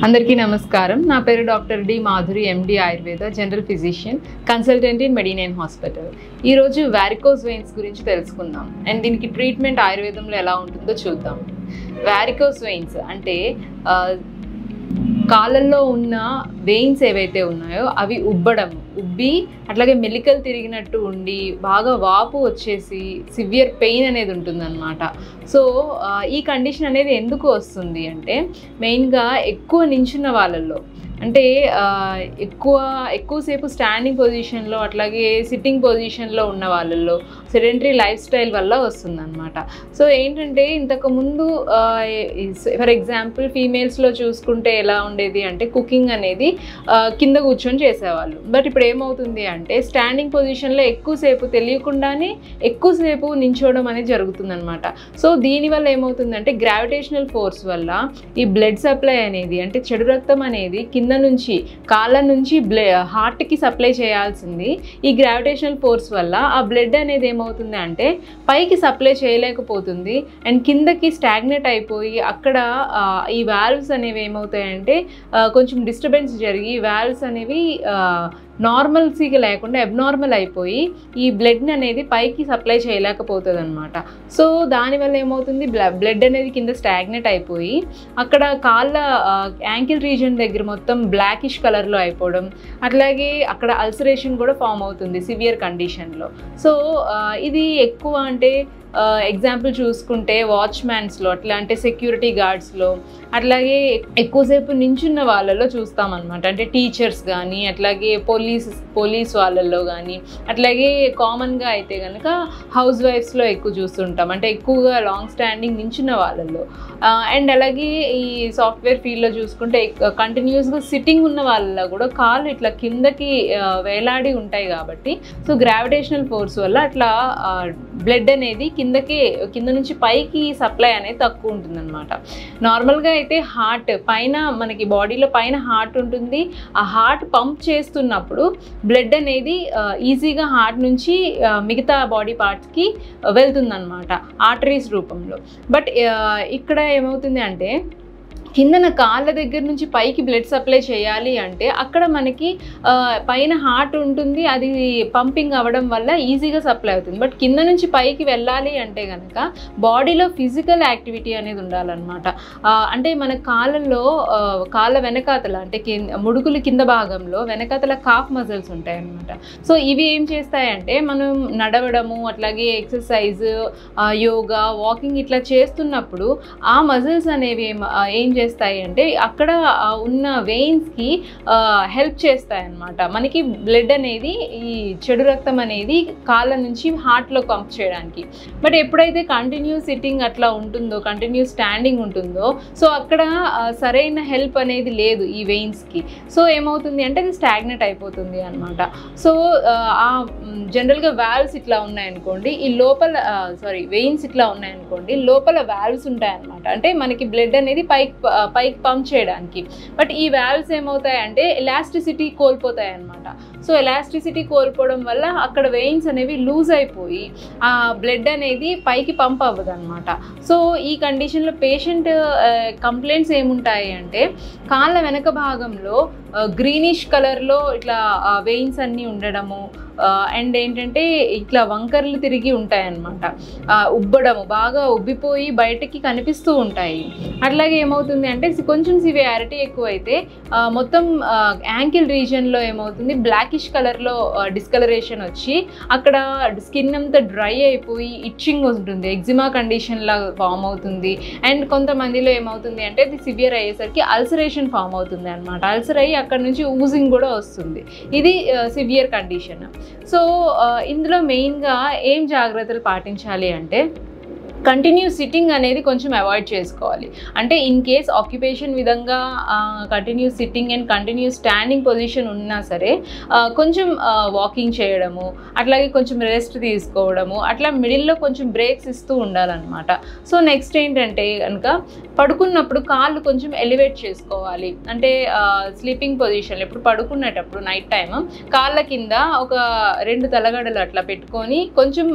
అందరికీ నమస్కారం. నా పేరు doctor D Madhuri, MD Ayurveda, general physician, consultant in Medinine hospital. ఈరోజు వారికోస్ వెయిన్స్ గురించి తెలుసుకుందాం అండ్ దీనికి ట్రీట్మెంట్ ఆయుర్వేదంలో ఎలా ఉంటుందో చూద్దాం. వారికోస్ వెయిన్స్ అంటే కాళ్ళల్లో ఉన్న వెయిన్స్ ఏవైతే ఉన్నాయో అవి ఉబ్బి అట్లాగే మెలికలు తిరిగినట్టు ఉండి బాగా వాపు వచ్చేసి సివియర్ పెయిన్ అనేది ఉంటుందన్నమాట. సో ఈ కండిషన్ అనేది ఎందుకు వస్తుంది అంటే మెయిన్గా ఎక్కువ నించున్న వాళ్ళల్లో, అంటే ఎక్కువసేపు స్టాండింగ్ పొజిషన్లో అట్లాగే సిట్టింగ్ పొజిషన్లో ఉన్న వాళ్ళల్లో సెడెంటరీ లైఫ్ స్టైల్ వల్ల వస్తుందన్నమాట. సో ఏంటంటే ఇంతకుముందు ఫర్ ఎగ్జాంపుల్ ఫీమేల్స్లో చూసుకుంటే ఎలా ఉండేది అంటే కుకింగ్ అనేది కింద కూర్చొని చేసేవాళ్ళు. బట్ ఇప్పుడు ఏమవుతుంది అంటే స్టాండింగ్ పొజిషన్లో ఎక్కువసేపు తెలియకుండానే ఎక్కువసేపు నించోవడం అనేది జరుగుతుందన్నమాట. సో దీనివల్ల ఏమవుతుందంటే గ్రావిటేషనల్ ఫోర్స్ వల్ల ఈ బ్లడ్ సప్లై అనేది, అంటే చెడు రక్తం అనేది కింద నుంచి కాళ్ళ నుంచి హార్ట్కి సప్లై చేయాల్సింది ఈ గ్రావిటేషనల్ ఫోర్స్ వల్ల ఆ బ్లడ్ అనేది ఏమవుతుంది అంటే పైకి సప్లై చేయలేకపోతుంది అండ్ కిందకి స్టాగ్నేట్ అయిపోయి అక్కడ ఈ వాల్వ్స్ అనేవి ఏమవుతాయంటే కొంచెం డిస్టర్బెన్స్ జరిగి వాల్వ్స్ అనేవి నార్మల్సీగా లేకుండా అబ్నార్మల్ అయిపోయి ఈ బ్లడ్ అనేది పైకి సప్లై చేయలేకపోతుంది అనమాట. సో దానివల్ల ఏమవుతుంది, బ్లడ్ అనేది కింద స్టాగ్నేట్ అయిపోయి అక్కడ కాళ్ళ యాంకిల్ రీజన్ దగ్గర మొత్తం బ్లాకిష్ కలర్లో అయిపోవడం, అట్లాగే అక్కడ అల్సరేషన్ కూడా ఫామ్ అవుతుంది సివియర్ కండిషన్లో. సో ఇది ఎక్కువ అంటే ఎగ్జాంపుల్ చూసుకుంటే వాచ్మ్యాన్స్లో, అట్లా అంటే సెక్యూరిటీ గార్డ్స్లో, అట్లాగే ఎక్కువసేపు నించున్న వాళ్ళలో చూస్తామన్నమాట. అంటే టీచర్స్ కానీ అట్లాగే పోలీస్ వాళ్ళల్లో కానీ, అట్లాగే కామన్గా అయితే కనుక హౌస్ వైఫ్స్లో ఎక్కువ చూస్తుంటాం, అంటే ఎక్కువగా లాంగ్ స్టాండింగ్ నించున్న వాళ్ళల్లో. అండ్ అలాగే ఈ సాఫ్ట్వేర్ ఫీల్డ్లో చూసుకుంటే కంటిన్యూస్గా సిట్టింగ్ ఉన్న వాళ్ళలో కూడా కాళ్ళు ఇట్లా కిందకి వేలాడి ఉంటాయి కాబట్టి సో గ్రావిటేషనల్ ఫోర్స్ వల్ల అట్లా బ్లడ్ అనేది కింద నుంచి పైకి సప్లై అనేది తక్కువ ఉంటుందన్నమాట. నార్మల్గా అయితే హార్ట్ పైన, మనకి బాడీలో పైన హార్ట్ ఉంటుంది. ఆ హార్ట్ పంప్ చేస్తున్నప్పుడు బ్లడ్ అనేది ఈజీగా హార్ట్ నుంచి మిగతా బాడీ పార్ట్స్కి వెళ్తుందన్నమాట ఆర్టరీస్ రూపంలో. బట్ ఇక్కడ ఏమవుతుంది అంటే కిందన కాళ్ళ దగ్గర నుంచి పైకి బ్లడ్ సప్లై చేయాలి అంటే అక్కడ మనకి పైన హార్ట్ ఉంటుంది, అది పంపింగ్ అవ్వడం వల్ల ఈజీగా సప్లై అవుతుంది. బట్ కింద నుంచి పైకి వెళ్ళాలి అంటే కనుక బాడీలో ఫిజికల్ యాక్టివిటీ అనేది ఉండాలన్నమాట. అంటే మన కాళ్ళ వెనకాతల, అంటే ముడుకులు కింద భాగంలో వెనకాతల కాఫ్ మజిల్స్ ఉంటాయి అన్నమాట. సో ఇవి ఏం చేస్తాయంటే మనం నడవడము అట్లాగే ఎక్సర్సైజ్, యోగా, వాకింగ్ ఇట్లా చేస్తున్నప్పుడు ఆ మజిల్స్ అనేవి ఏం చేస్తాయి అంటే అక్కడ ఉన్న వెయిన్స్కి హెల్ప్ చేస్తాయి అన్నమాట. మనకి బ్లడ్ అనేది, ఈ చెడు రక్తం అనేది కాళ్ళ నుంచి హార్ట్లో పంప్ చేయడానికి. బట్ ఎప్పుడైతే కంటిన్యూ సిట్టింగ్ అట్లా ఉంటుందో, కంటిన్యూ స్టాండింగ్ ఉంటుందో, సో అక్కడ సరైన హెల్ప్ అనేది లేదు ఈ వెయిన్స్కి. సో ఏమవుతుంది అంటే అది స్టాగ్నేట్ అయిపోతుంది అనమాట. సో జనరల్గా వాల్వ్స్ ఇట్లా ఉన్నాయనుకోండి, ఈ లోపల వెయిన్స్ ఇట్లా ఉన్నాయనుకోండి, లోపల వాల్వ్స్ ఉంటాయన్నమాట. అంటే మనకి బ్లడ్ అనేది పైకి పంప్ చేయడానికి. బట్ ఈ వాల్వ్స్ ఏమవుతాయంటే ఎలాస్టిసిటీ కోల్పోతాయి అన్నమాట. సో ఎలాస్టిసిటీ కోల్పోవడం వల్ల అక్కడ వెయిన్స్ అనేవి లూజ్ అయిపోయి ఆ బ్లడ్ అనేది పైకి పంప్ అవ్వదు అనమాట. సో ఈ కండిషన్లో పేషెంట్ కంప్లైంట్స్ ఏముంటాయి అంటే కాళ్ళ వెనక భాగంలో గ్రీనిష్ కలర్లో ఇట్లా వెయిన్స్ అన్నీ ఉండడము, అండ్ ఏంటంటే ఇట్లా వంకర్లు తిరిగి ఉంటాయన్నమాట, ఉబ్బడము, బాగా ఉబ్బిపోయి బయటకి కనిపిస్తూ ఉంటాయి. అట్లాగే ఏమవుతుంది అంటే కొంచెం సివియారిటీ ఎక్కువైతే మొత్తం యాంకిల్ రీజన్లో ఏమవుతుంది, బ్లాకిష్ కలర్లో డిస్కలరేషన్ వచ్చి అక్కడ స్కిన్ అంతా డ్రై అయిపోయి ఇచ్చింగ్ ఉంటుంది, ఎగ్జిమా కండిషన్ లాగా ఫామ్ అవుతుంది. అండ్ కొంతమందిలో ఏమవుతుంది అంటే అది సివియర్ అయ్యేసరికి అల్సరేషన్ ఫామ్ అవుతుంది అనమాట. అల్సర్ అయ్యి అక్కడ నుంచి ఊజింగ్ కూడా వస్తుంది. ఇది సివియర్ కండిషన్. సో ఇందులో మెయిన్గా ఏం జాగ్రత్తలు పాటించాలి అంటే కంటిన్యూ సిట్టింగ్ అనేది కొంచెం అవాయిడ్ చేసుకోవాలి. అంటే ఇన్ కేస్ ఆక్యుపేషన్ విధంగా continue sitting and continue standing position ఉన్నా సరే కొంచెం వాకింగ్ చేయడము, అట్లాగే కొంచెం రెస్ట్ తీసుకోవడము, అట్లా మిడిల్లో కొంచెం బ్రేక్స్ ఇస్తూ ఉండాలన్నమాట. సో నెక్స్ట్ ఏంటంటే కనుక పడుకున్నప్పుడు కాళ్ళు కొంచెం ఎలివేట్ చేసుకోవాలి. అంటే స్లీపింగ్ పొజిషన్లో ఇప్పుడు పడుకునేటప్పుడు నైట్ టైమ్ కాళ్ళ కింద ఒక 2 తలగడలు అట్లా పెట్టుకొని కొంచెం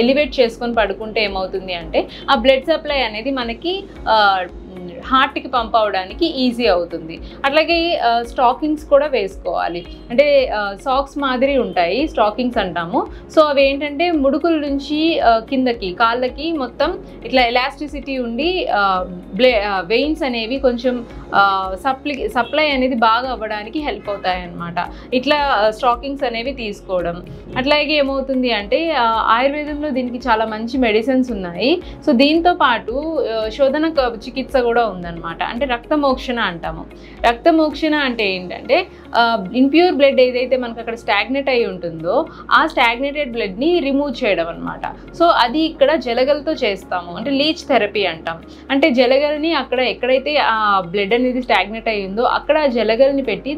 ఎలివేట్ చేసుకొని పడుకుంటే ఏమవుతుంది అంటే ఆ బ్లడ్ సప్లై అనేది మనకి హార్ట్కి పంప్ అవడానికి ఈజీ అవుతుంది. అట్లాగే స్టాకింగ్స్ కూడా వేసుకోవాలి. అంటే సాక్స్ మాదిరి ఉంటాయి, స్టాకింగ్స్ అంటాము. సో అవి ఏంటంటే ముడుకుల నుంచి కిందకి కాళ్ళకి మొత్తం ఇట్లా ఎలాస్టిసిటీ ఉండి వెయిన్స్ అనేవి కొంచెం సప్లై అనేది బాగా అవ్వడానికి హెల్ప్ అవుతాయి అన్నమాట. ఇట్లా స్టాకింగ్స్ అనేవి తీసుకోవడం. అట్లాగే ఏమవుతుంది అంటే ఆయుర్వేదంలో దీనికి చాలా మంచి మెడిసిన్స్ ఉన్నాయి. సో దీంతో పాటు శోధన చికిత్స కూడా ఉందన్నమాట. అంటే రక్తమోక్షణ అంటాము. రక్తమోక్షణ అంటే ఏంటంటే ఇంప్యూర్ బ్లడ్ ఏదైతే మనకు అక్కడ స్టాగ్నేట్ అయి ఉంటుందో ఆ స్టాగ్నేటెడ్ బ్లడ్ని రిమూవ్ చేయడం అనమాట. సో అది ఇక్కడ జలగలతో చేస్తాము. అంటే లీచ్ థెరపీ అంటాం. అంటే జలగల్ని అక్కడ ఎక్కడైతే ఆ బ్లడ్ అనేది స్టాగ్నేట్ అయ్యిందో అక్కడ జలగల్ని పెట్టి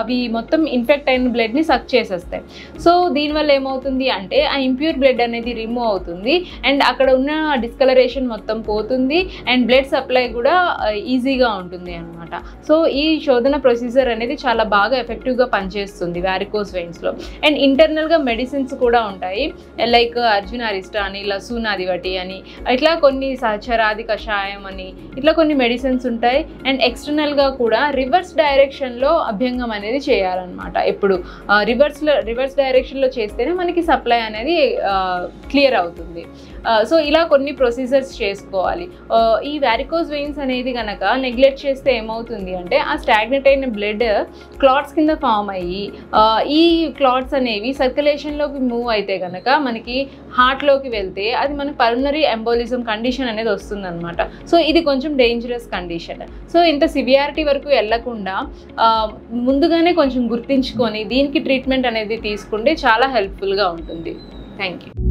అవి మొత్తం ఇన్ఫెక్ట్ అయిన బ్లడ్ని సక్ చేసేస్తాయి. సో దీనివల్ల ఏమవుతుంది అంటే ఆ ఇంప్యూర్ బ్లడ్ అనేది రిమూవ్ అవుతుంది అండ్ అక్కడ ఉన్న డిస్కలరేషన్ మొత్తం పోతుంది అండ్ బ్లడ్ సప్లై కూడా ఈజీగా ఉంటుంది అనమాట. సో ఈ శోధన ప్రొసీజర్ అనేది చాలా బాగా ఎఫెక్టివ్గా పనిచేస్తుంది వారికోస్ వెయిన్స్లో. అండ్ ఇంటర్నల్గా మెడిసిన్స్ కూడా ఉంటాయి. లైక్ అర్జున్ అరిస్టా అని, లసూన్ అదివటి అని, ఇట్లా కొన్ని సహచరాది కషాయం అని ఇట్లా కొన్ని మెడిసిన్స్ ఉంటాయి. అండ్ ఎక్స్టర్నల్గా కూడా రివర్స్ డైరెక్షన్లో అభ్యంగం అనేది చేయాలన్నమాట. ఎప్పుడు రివర్స్ డైరెక్షన్లో చేస్తేనే మనకి సప్లై అనేది క్లియర్ అవుతుంది. సో ఇలా కొన్ని ప్రొసీజర్స్ చేసుకోవాలి. ఈ వారికోస్ వెయిన్స్ అనేది కనుక నెగ్లెక్ట్ చేస్తే ఏమవుతుంది అంటే ఆ స్టాగ్నెట్ అయిన బ్లడ్ క్లాట్స్ కింద ఫామ్ అయ్యి ఈ క్లాట్స్ అనేవి సర్క్యులేషన్లోకి మూవ్ అయితే కనుక మనకి హార్ట్లోకి వెళ్తే అది మన పల్మనరీ ఎంబోలిజం కండిషన్ అనేది వస్తుంది అనమాట. సో ఇది కొంచెం డేంజరస్ కండిషన్. సో ఇంత సివియారిటీ వరకు వెళ్ళకుండా ముందుగానే కొంచెం గుర్తించుకొని దీనికి ట్రీట్మెంట్ అనేది తీసుకుంటే చాలా హెల్ప్ఫుల్గా ఉంటుంది. Thank you.